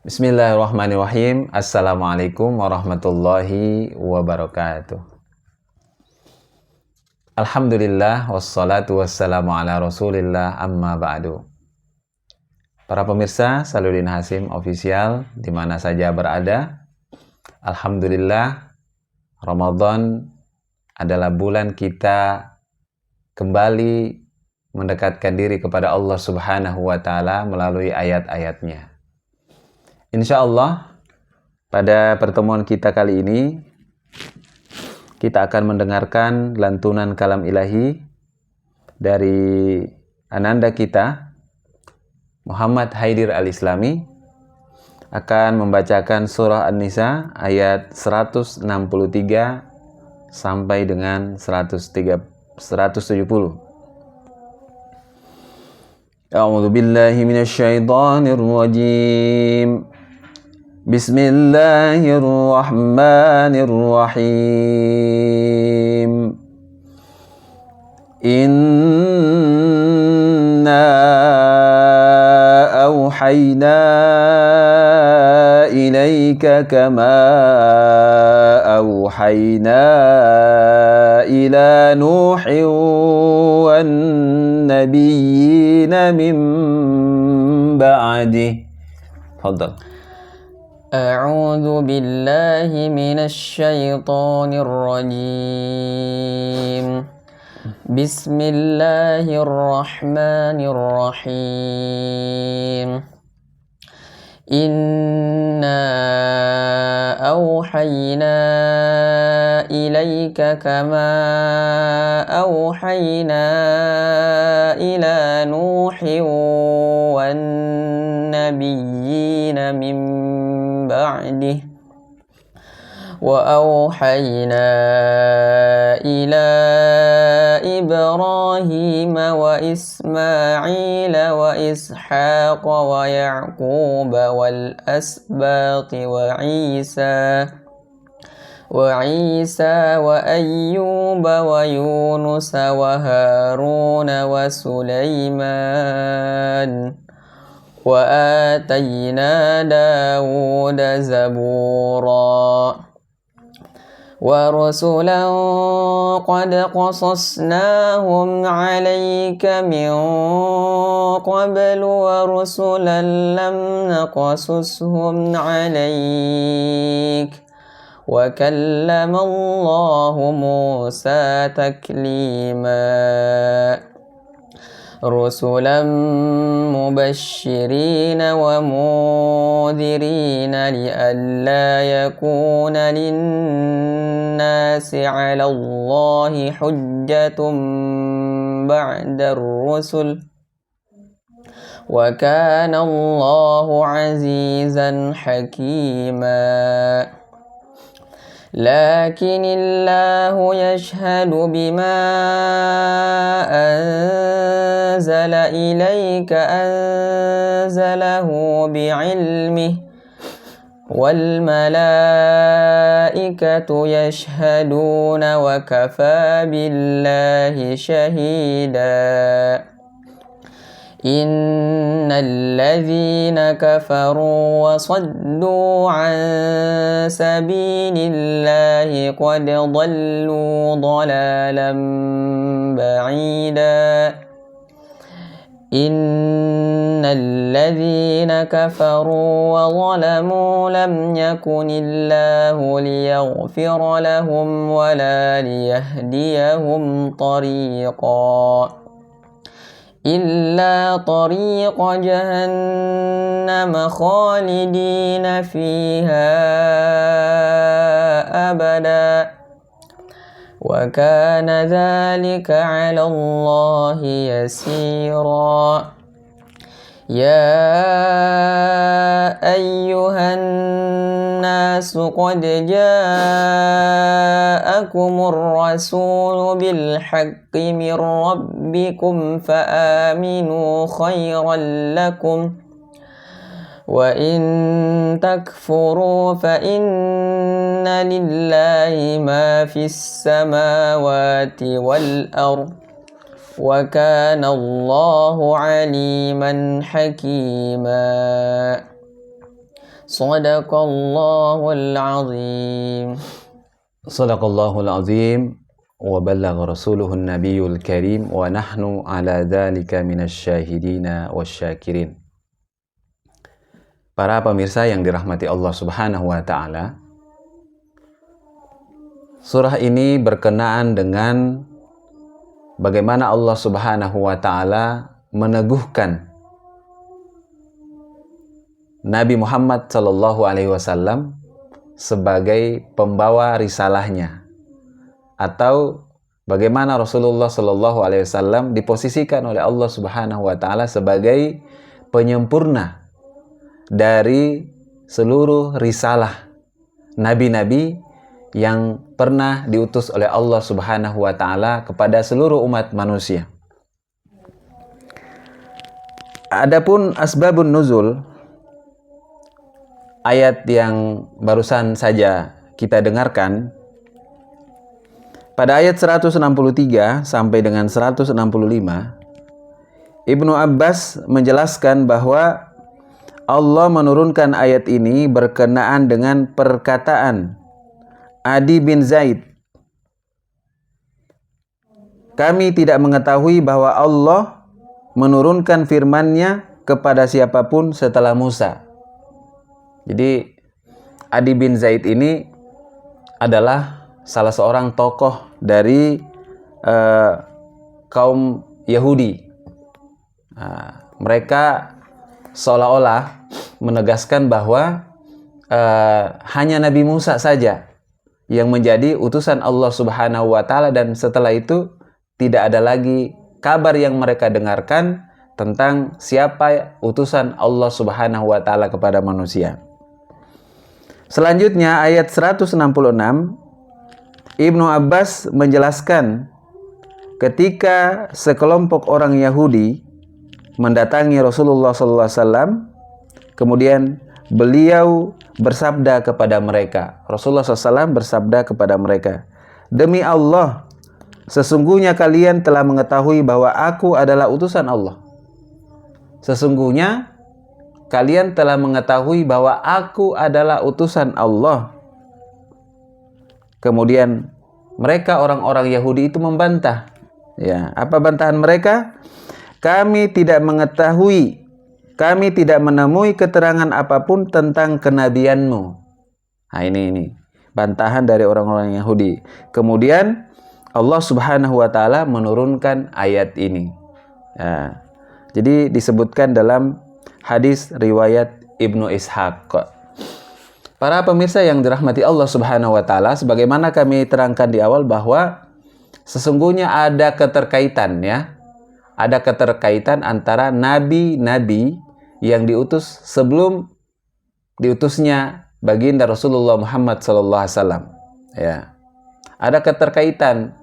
Bismillahirrahmanirrahim. Assalamualaikum warahmatullahi wabarakatuh. Alhamdulillah wassalatu wassalamu ala rasulillah amma ba'du. Para pemirsa Saludin Hasim Official di mana saja berada, alhamdulillah Ramadan adalah bulan kita kembali mendekatkan diri kepada Allah Subhanahu wa taala melalui ayat-ayatnya. Insya Allah, pada pertemuan kita kali ini, kita akan mendengarkan lantunan kalam ilahi dari ananda kita, Muhammad Haidir Al-Islami, akan membacakan surah An-Nisa ayat 163 sampai dengan 170. A'udzu billahi minasyaitonir rajim. Bismillahirrahmanirrahim. Inna awhayna ilaika kama awhayna ila Nuhin wan nabiyyina min ba'dih. Tafadhal. أعوذ بالله من الشيطان الرجيم بسم الله الرحمن الرحيم إنا أوحينا إليك كما أوحينا إلى نوح والنبيين من بعده وأوحينا إلى إبراهيم وإسماعيل وإسحاق ويعقوب والأسباط وعيسى وأيوب ويونس وهارون وسليمان وآتينا داود زبورا ورسلا قد قصصناهم عليك من قبل ورسلا لم نقصصهم عليك وكلم الله موسى تكليما رسلا مبشرين ومنذرين لئلا يكون للناس على الله حجة بعد الرسل وكان الله عزيزا حكيما لكن الله يشهد بما أنزل إليك أنزله بعلمه والملائكة يشهدون وكفى بالله شهيدا إن الذين كفروا وصدوا عن سبيل الله قد ضلوا ضلالا بعيدا إن الذين كفروا وظلموا لم يكن الله ليغفر لهم ولا ليهديهم طريقا إلا طريق جهنم خالدين فيها أبدا وكان ذلك على الله يسيرا يا أيها الناس قد جاءكم الرسول بالحق من ربكم فآمنوا خيرا لكم وإن تكفروا فإن لله ما في السماوات والأرض وكان الله عليما حكيما Sadaqallahul azim. Sadaqallahul azim wa ballagha rasuluhun nabiyul karim wa nahnu ala dzalika minasyahidina wasyakirin. Para pemirsa yang dirahmati Allah Subhanahu wa taala, surah ini berkenaan dengan bagaimana Allah Subhanahu wa taala meneguhkan Nabi Muhammad sallallahu alaihi wasallam sebagai pembawa risalahnya, atau bagaimana Rasulullah sallallahu alaihi wasallam diposisikan oleh Allah Subhanahu wa taala sebagai penyempurna dari seluruh risalah nabi-nabi yang pernah diutus oleh Allah Subhanahu wa taala kepada seluruh umat manusia. Adapun asbabun nuzul, ayat yang barusan saja kita dengarkan, pada ayat 163 sampai dengan 165, Ibnu Abbas menjelaskan bahwa Allah menurunkan ayat ini berkenaan dengan perkataan Adi bin Zaid. Kami tidak mengetahui bahwa Allah menurunkan firman-Nya kepada siapapun setelah Musa. Jadi Adi bin Zaid ini adalah salah seorang tokoh dari kaum Yahudi. Mereka seolah-olah menegaskan bahwa hanya Nabi Musa saja yang menjadi utusan Allah Subhanahu wa taala, dan setelah itu tidak ada lagi kabar yang mereka dengarkan tentang siapa utusan Allah Subhanahu wa taala kepada manusia. Selanjutnya ayat 166, Ibnu Abbas menjelaskan ketika sekelompok orang Yahudi mendatangi Rasulullah SAW, kemudian beliau bersabda kepada mereka, Rasulullah SAW bersabda kepada mereka, demi Allah, sesungguhnya kalian telah mengetahui bahwa aku adalah utusan Allah. Sesungguhnya kalian telah mengetahui bahwa aku adalah utusan Allah. Kemudian mereka orang-orang Yahudi itu membantah. Ya, apa bantahan mereka? Kami tidak mengetahui, kami tidak menemui keterangan apapun tentang kenabianmu. Nah, ini bantahan dari orang-orang Yahudi. Kemudian Allah Subhanahu wa taala menurunkan ayat ini. Ya, jadi disebutkan dalam hadis riwayat Ibnu Ishaq. Para pemirsa yang dirahmati Allah Subhanahu wa taala, sebagaimana kami terangkan di awal bahwa sesungguhnya ada keterkaitan, ya. Ada keterkaitan antara nabi-nabi yang diutus sebelum diutusnya baginda Rasulullah Muhammad sallallahu alaihi wasallam. Ya. Ada keterkaitan.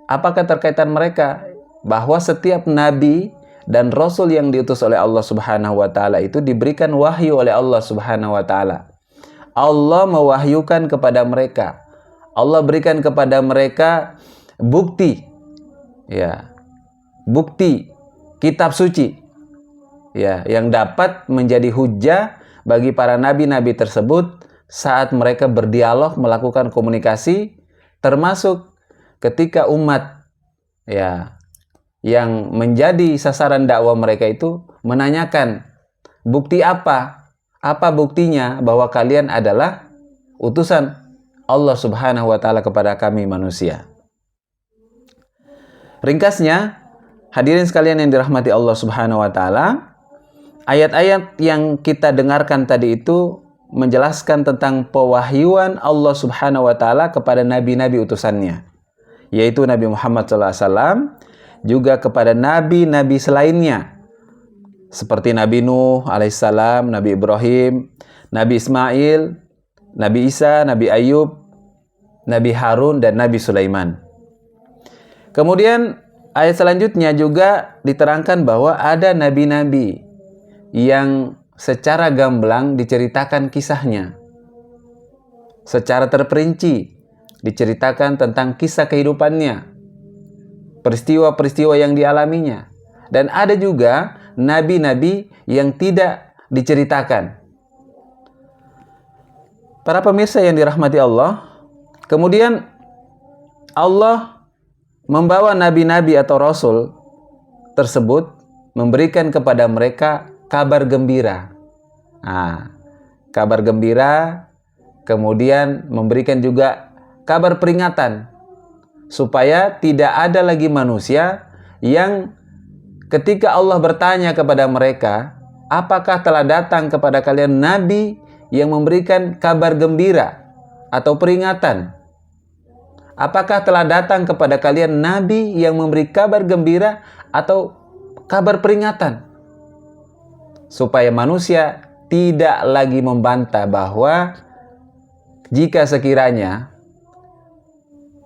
Apa keterkaitan mereka? Bahwa setiap nabi dan rasul yang diutus oleh Allah Subhanahu wa taala itu diberikan wahyu oleh Allah Subhanahu wa taala. Allah mewahyukan kepada mereka. Allah berikan kepada mereka bukti. Ya. Bukti kitab suci. Ya, yang dapat menjadi hujjah bagi para nabi-nabi tersebut saat mereka berdialog, melakukan komunikasi, termasuk ketika umat ya yang menjadi sasaran dakwah mereka itu menanyakan, bukti apa? Apa buktinya bahwa kalian adalah utusan Allah Subhanahu wa taala kepada kami manusia? Ringkasnya, hadirin sekalian yang dirahmati Allah Subhanahu wa taala, ayat-ayat yang kita dengarkan tadi itu menjelaskan tentang pewahyuan Allah Subhanahu wa taala kepada nabi-nabi utusannya, yaitu Nabi Muhammad SAW, juga kepada nabi-nabi selainnya seperti Nabi Nuh alaihissalam, Nabi Ibrahim, Nabi Ismail, Nabi Isa, Nabi Ayub, Nabi Harun, dan Nabi Sulaiman. Kemudian ayat selanjutnya juga diterangkan bahwa ada nabi-nabi yang secara gamblang diceritakan kisahnya, secara terperinci diceritakan tentang kisah kehidupannya, peristiwa-peristiwa yang dialaminya. Dan ada juga nabi-nabi yang tidak diceritakan. Para pemirsa yang dirahmati Allah, kemudian Allah membawa nabi-nabi atau rasul tersebut memberikan kepada mereka kabar gembira. Nah, kabar gembira, kemudian memberikan juga kabar peringatan supaya tidak ada lagi manusia yang ketika Allah bertanya kepada mereka, apakah telah datang kepada kalian nabi yang memberikan kabar gembira atau peringatan? Apakah telah datang kepada kalian nabi yang memberi kabar gembira atau kabar peringatan? Supaya manusia tidak lagi membantah bahwa jika sekiranya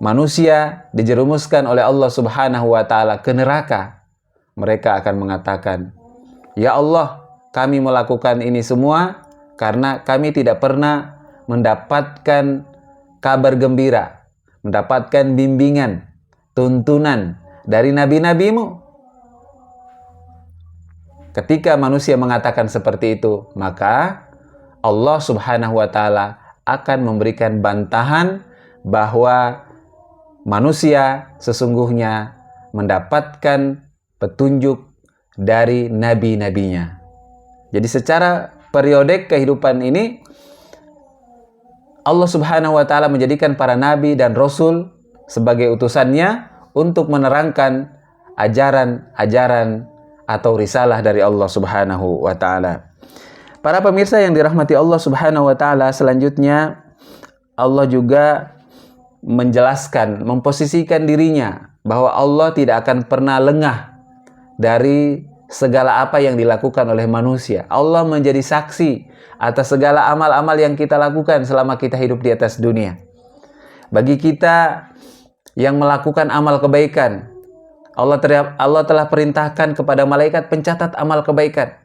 manusia dijerumuskan oleh Allah Subhanahu wa taala ke neraka, mereka akan mengatakan, "Ya Allah, kami melakukan ini semua karena kami tidak pernah mendapatkan kabar gembira, mendapatkan bimbingan, tuntunan dari nabi-nabimu." Ketika manusia mengatakan seperti itu, maka Allah Subhanahu wa taala akan memberikan bantahan bahwa manusia sesungguhnya mendapatkan petunjuk dari nabi-nabinya. Jadi secara periodik kehidupan ini, Allah Subhanahu wa taala menjadikan para nabi dan rasul sebagai utusannya untuk menerangkan ajaran-ajaran atau risalah dari Allah Subhanahu wa taala. Para pemirsa yang dirahmati Allah Subhanahu wa taala, selanjutnya Allah juga menjelaskan, memposisikan dirinya bahwa Allah tidak akan pernah lengah dari segala apa yang dilakukan oleh manusia. Allah menjadi saksi atas segala amal-amal yang kita lakukan selama kita hidup di atas dunia. Bagi kita yang melakukan amal kebaikan, Allah telah perintahkan kepada malaikat pencatat amal kebaikan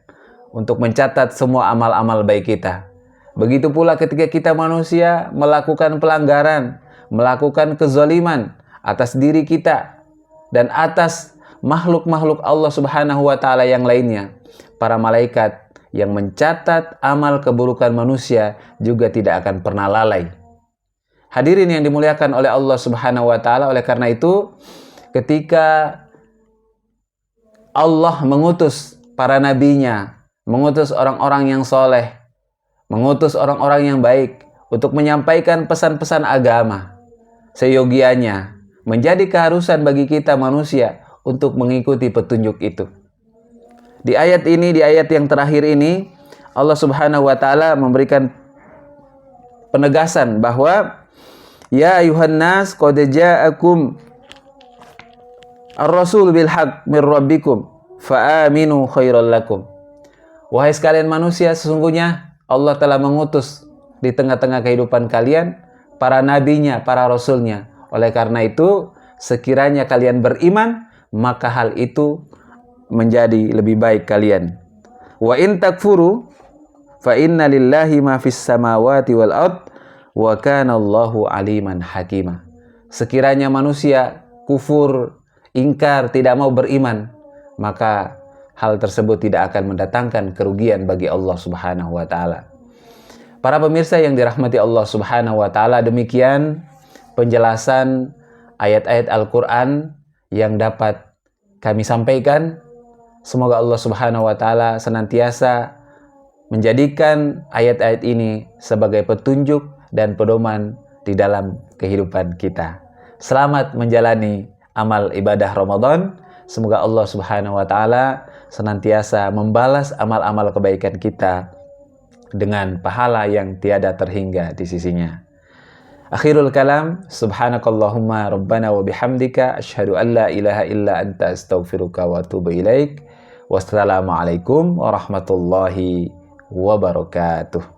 untuk mencatat semua amal-amal baik kita. Begitu pula ketika kita manusia melakukan pelanggaran, melakukan kezaliman atas diri kita dan atas makhluk-makhluk Allah Subhanahu wa taala yang lainnya, para malaikat yang mencatat amal keburukan manusia juga tidak akan pernah lalai. Hadirin yang dimuliakan oleh Allah Subhanahu wa taala, oleh karena itu ketika Allah mengutus para nabinya, mengutus orang-orang yang soleh, mengutus orang-orang yang baik untuk menyampaikan pesan-pesan agama, seyogianya menjadi keharusan bagi kita manusia untuk mengikuti petunjuk itu. Di ayat ini, di ayat yang terakhir ini, Allah Subhanahu wa taala memberikan penegasan bahwa ya ayuhan nas qad ja'akum ar-rasul bil haqq mir rabbikum fa aminu khairal lakum. Wahai sekalian manusia, sesungguhnya Allah telah mengutus di tengah-tengah kehidupan kalian para nabinya, para rasulnya. Oleh karena itu, sekiranya kalian beriman, maka hal itu menjadi lebih baik kalian. Wa in takfuru fa inna lillahi ma fis samawati wal ard wa kana Allahu aliman hakima. Sekiranya manusia kufur, ingkar, tidak mau beriman, maka hal tersebut tidak akan mendatangkan kerugian bagi Allah Subhanahu wa taala. Para pemirsa yang dirahmati Allah Subhanahu wa taala, demikian penjelasan ayat-ayat Al-Qur'an yang dapat kami sampaikan. Semoga Allah Subhanahu wa taala senantiasa menjadikan ayat-ayat ini sebagai petunjuk dan pedoman di dalam kehidupan kita. Selamat menjalani amal ibadah Ramadan. Semoga Allah Subhanahu wa taala senantiasa membalas amal-amal kebaikan kita dengan pahala yang tiada terhingga di sisinya. Akhirul kalam, subhanakallahumma rabbana wa bihamdika asyhadu an la ilaha illa anta astaghfiruka wa atubu ilaik. Wassalamualaikum warahmatullahi wabarakatuh.